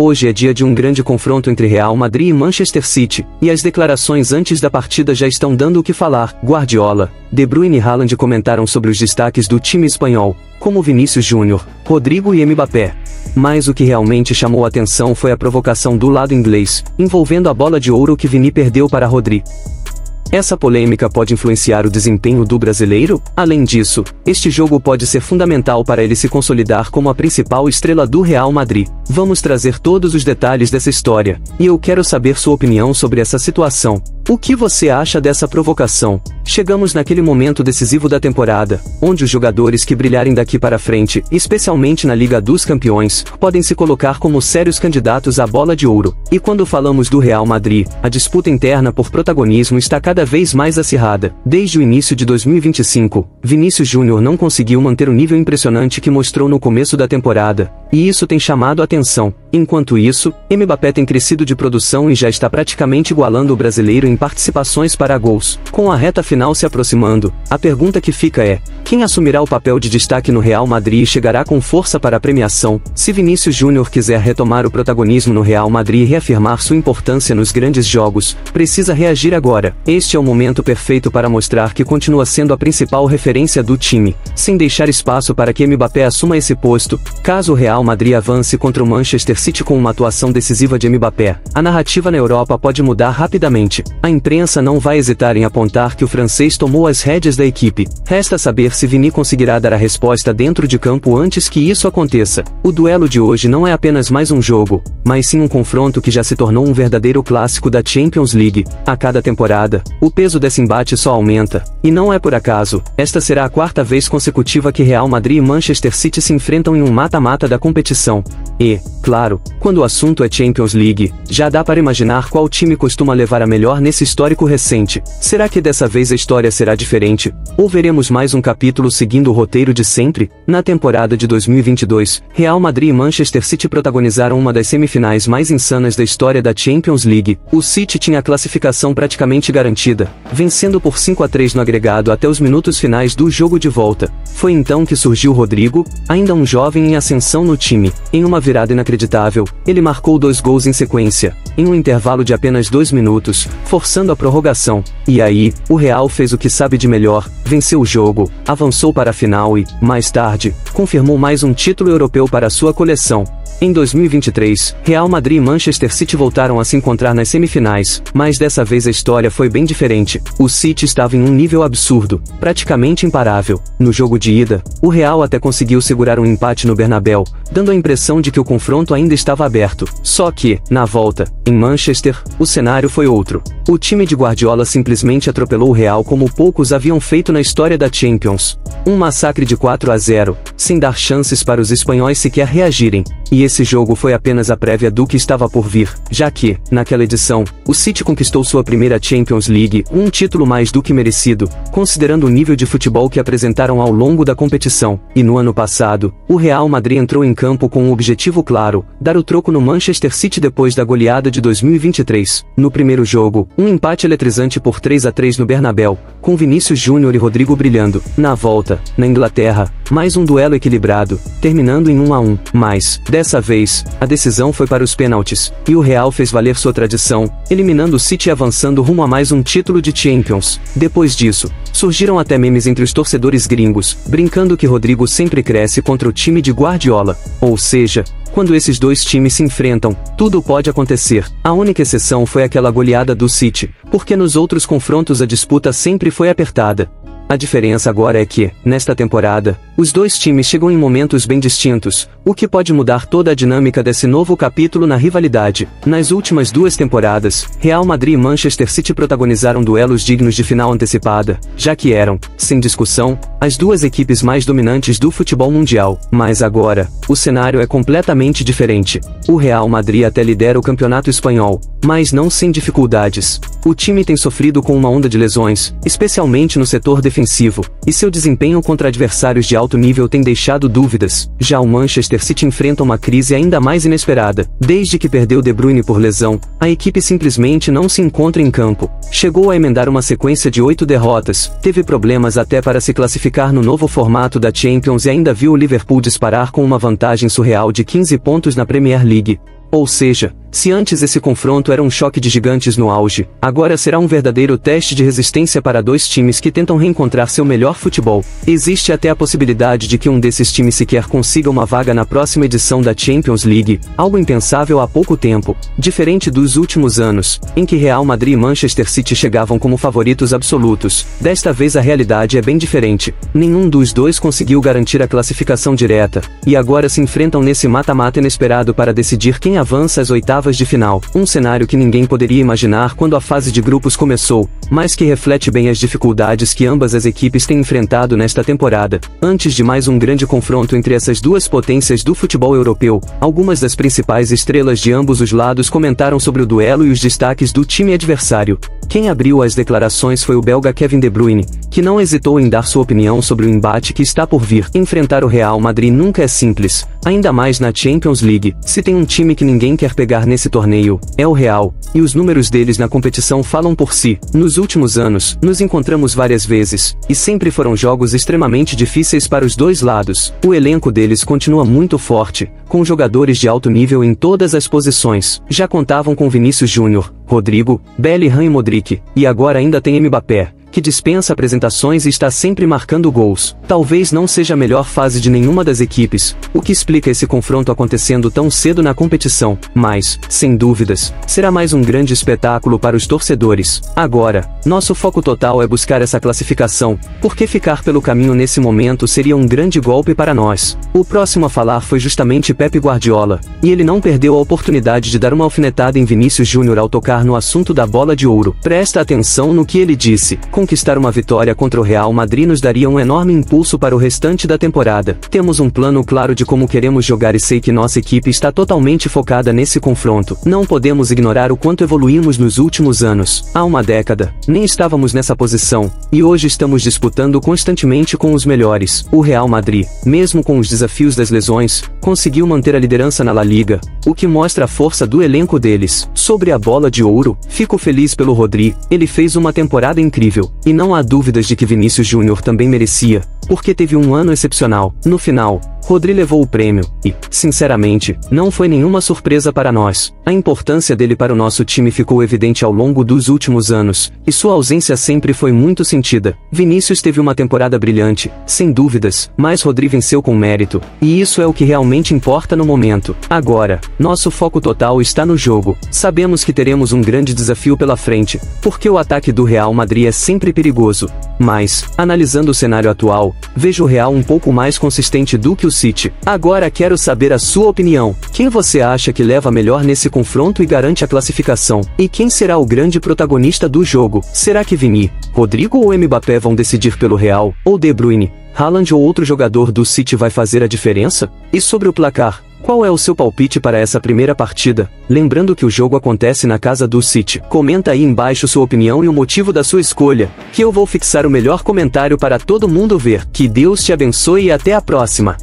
Hoje é dia de um grande confronto entre Real Madrid e Manchester City, e as declarações antes da partida já estão dando o que falar. Guardiola, De Bruyne e Haaland comentaram sobre os destaques do time espanhol, como Vinícius Júnior, Rodrigo e Mbappé. Mas o que realmente chamou a atenção foi a provocação do lado inglês, envolvendo a bola de ouro que Vini perdeu para Rodri. Essa polêmica pode influenciar o desempenho do brasileiro? Além disso, este jogo pode ser fundamental para ele se consolidar como a principal estrela do Real Madrid. Vamos trazer todos os detalhes dessa história, e eu quero saber sua opinião sobre essa situação. O que você acha dessa provocação? Chegamos naquele momento decisivo da temporada, onde os jogadores que brilharem daqui para frente, especialmente na Liga dos Campeões, podem se colocar como sérios candidatos à bola de ouro. E quando falamos do Real Madrid, a disputa interna por protagonismo está cada vez mais acirrada. Desde o início de 2025, Vinícius Júnior não conseguiu manter o nível impressionante que mostrou no começo da temporada, e isso tem chamado a atenção. Enquanto isso, Mbappé tem crescido de produção e já está praticamente igualando o brasileiro em participações para gols. Com a reta final se aproximando, a pergunta que fica é: quem assumirá o papel de destaque no Real Madrid e chegará com força para a premiação? Se Vinícius Júnior quiser retomar o protagonismo no Real Madrid e reafirmar sua importância nos grandes jogos, precisa reagir agora. Este é o momento perfeito para mostrar que continua sendo a principal referência do time, sem deixar espaço para que Mbappé assuma esse posto. Caso o Real Madrid avance contra o Manchester City com uma atuação decisiva de Mbappé, a narrativa na Europa pode mudar rapidamente. A imprensa não vai hesitar em apontar que o francês tomou as rédeas da equipe. Resta saber se Vini conseguirá dar a resposta dentro de campo antes que isso aconteça. O duelo de hoje não é apenas mais um jogo, mas sim um confronto que já se tornou um verdadeiro clássico da Champions League. A cada temporada, o peso desse embate só aumenta, e não é por acaso. Esta será a quarta vez consecutiva que Real Madrid e Manchester City se enfrentam em um mata-mata da competição. E, claro, quando o assunto é Champions League, já dá para imaginar qual time costuma levar a melhor nesse histórico recente. Será que dessa vez a história será diferente? Ou veremos mais um capítulo seguindo o roteiro de sempre? Na temporada de 2022, Real Madrid e Manchester City protagonizaram uma das semifinais mais insanas da história da Champions League. O City tinha a classificação praticamente garantida, vencendo por 5-3 no agregado até os minutos finais do jogo de volta. Foi então que surgiu Rodrigo, ainda um jovem em ascensão no time. Em uma virada inacreditável, ele marcou 2 gols em sequência, em um intervalo de apenas 2 minutos, forçando a prorrogação. E aí, o Real fez o que sabe de melhor, venceu o jogo, avançou para a final e, mais tarde, confirmou mais um título europeu para sua coleção. Em 2023, Real Madrid e Manchester City voltaram a se encontrar nas semifinais, mas dessa vez a história foi bem diferente. O City estava em um nível absurdo, praticamente imparável. No jogo de ida, o Real até conseguiu segurar um empate no Bernabéu, dando a impressão de que o confronto ainda estava aberto. Só que, na volta, em Manchester, o cenário foi outro. O time de Guardiola simplesmente atropelou o Real como poucos haviam feito na história da Champions. Um massacre de 4-0, sem dar chances para os espanhóis sequer reagirem. E esse jogo foi apenas a prévia do que estava por vir, já que, naquela edição, o City conquistou sua primeira Champions League, um título mais do que merecido, considerando o nível de futebol que apresentaram ao longo da competição. E no ano passado, o Real Madrid entrou em campo com um objetivo claro: dar o troco no Manchester City depois da goleada de 2023. No primeiro jogo, um empate eletrizante por 3-3 no Bernabéu, com Vinícius Júnior e Rodrigo brilhando. Na volta, na Inglaterra, mais um duelo equilibrado, terminando em 1-1, mas, dessa vez, a decisão foi para os pênaltis, e o Real fez valer sua tradição, eliminando o City e avançando rumo a mais um título de Champions. Depois disso, surgiram até memes entre os torcedores gringos, brincando que Rodrigo sempre cresce contra o time de Guardiola. Ou seja, quando esses dois times se enfrentam, tudo pode acontecer. A única exceção foi aquela goleada do City, porque nos outros confrontos a disputa sempre foi apertada. A diferença agora é que, nesta temporada, os dois times chegam em momentos bem distintos, o que pode mudar toda a dinâmica desse novo capítulo na rivalidade. Nas últimas 2 temporadas, Real Madrid e Manchester City protagonizaram duelos dignos de final antecipada, já que eram, sem discussão, as duas equipes mais dominantes do futebol mundial. Mas agora, o cenário é completamente diferente. O Real Madrid até lidera o campeonato espanhol, mas não sem dificuldades. O time tem sofrido com uma onda de lesões, especialmente no setor defensivo, e seu desempenho contra adversários de alto nível tem deixado dúvidas. Já o Manchester City enfrenta uma crise ainda mais inesperada. Desde que perdeu De Bruyne por lesão, a equipe simplesmente não se encontra em campo. Chegou a emendar uma sequência de 8 derrotas, teve problemas até para se classificar no novo formato da Champions e ainda viu o Liverpool disparar com uma vantagem surreal de 15 pontos na Premier League. Ou seja, se antes esse confronto era um choque de gigantes no auge, agora será um verdadeiro teste de resistência para dois times que tentam reencontrar seu melhor futebol. Existe até a possibilidade de que um desses times sequer consiga uma vaga na próxima edição da Champions League, algo impensável há pouco tempo. Diferente dos últimos anos, em que Real Madrid e Manchester City chegavam como favoritos absolutos, desta vez a realidade é bem diferente. Nenhum dos dois conseguiu garantir a classificação direta, e agora se enfrentam nesse mata-mata inesperado para decidir quem avança às oitavas de final, um cenário que ninguém poderia imaginar quando a fase de grupos começou, mas que reflete bem as dificuldades que ambas as equipes têm enfrentado nesta temporada. Antes de mais um grande confronto entre essas duas potências do futebol europeu, algumas das principais estrelas de ambos os lados comentaram sobre o duelo e os destaques do time adversário. Quem abriu as declarações foi o belga Kevin De Bruyne, que não hesitou em dar sua opinião sobre o embate que está por vir. Enfrentar o Real Madrid nunca é simples, ainda mais na Champions League. Se tem um time que ninguém quer pegar nesse torneio, é o Real, e os números deles na competição falam por si. Nos últimos anos, nos encontramos várias vezes, e sempre foram jogos extremamente difíceis para os dois lados. O elenco deles continua muito forte, com jogadores de alto nível em todas as posições. Já contavam com Vinícius Júnior, Rodrigo, Bellingham e Modric, e agora ainda tem Mbappé, que dispensa apresentações e está sempre marcando gols. Talvez não seja a melhor fase de nenhuma das equipes, o que explica esse confronto acontecendo tão cedo na competição, mas, sem dúvidas, será mais um grande espetáculo para os torcedores. Agora, nosso foco total é buscar essa classificação, porque ficar pelo caminho nesse momento seria um grande golpe para nós. O próximo a falar foi justamente Pep Guardiola, e ele não perdeu a oportunidade de dar uma alfinetada em Vinícius Júnior ao tocar no assunto da bola de ouro. Presta atenção no que ele disse. Conquistar uma vitória contra o Real Madrid nos daria um enorme impulso para o restante da temporada. Temos um plano claro de como queremos jogar e sei que nossa equipe está totalmente focada nesse confronto. Não podemos ignorar o quanto evoluímos nos últimos anos. Há uma década, nem estávamos nessa posição, e hoje estamos disputando constantemente com os melhores. O Real Madrid, mesmo com os desafios das lesões, conseguiu manter a liderança na La Liga, o que mostra a força do elenco deles. Sobre a bola de ouro, fico feliz pelo Rodri, ele fez uma temporada incrível. E não há dúvidas de que Vinícius Júnior também merecia, porque teve um ano excepcional. No final, Rodri levou o prêmio, e, sinceramente, não foi nenhuma surpresa para nós. A importância dele para o nosso time ficou evidente ao longo dos últimos anos, e sua ausência sempre foi muito sentida. Vinícius teve uma temporada brilhante, sem dúvidas, mas Rodri venceu com mérito, e isso é o que realmente importa no momento. Agora, nosso foco total está no jogo. Sabemos que teremos um grande desafio pela frente, porque o ataque do Real Madrid é sempre perigoso. Mas, analisando o cenário atual, vejo o Real um pouco mais consistente do que o City. Agora quero saber a sua opinião. Quem você acha que leva melhor nesse confronto e garante a classificação? E quem será o grande protagonista do jogo? Será que Vini, Rodrigo ou Mbappé vão decidir pelo Real? Ou De Bruyne, Haaland ou outro jogador do City vai fazer a diferença? E sobre o placar? Qual é o seu palpite para essa primeira partida? Lembrando que o jogo acontece na casa do City. Comenta aí embaixo sua opinião e o motivo da sua escolha, que eu vou fixar o melhor comentário para todo mundo ver. Que Deus te abençoe e até a próxima!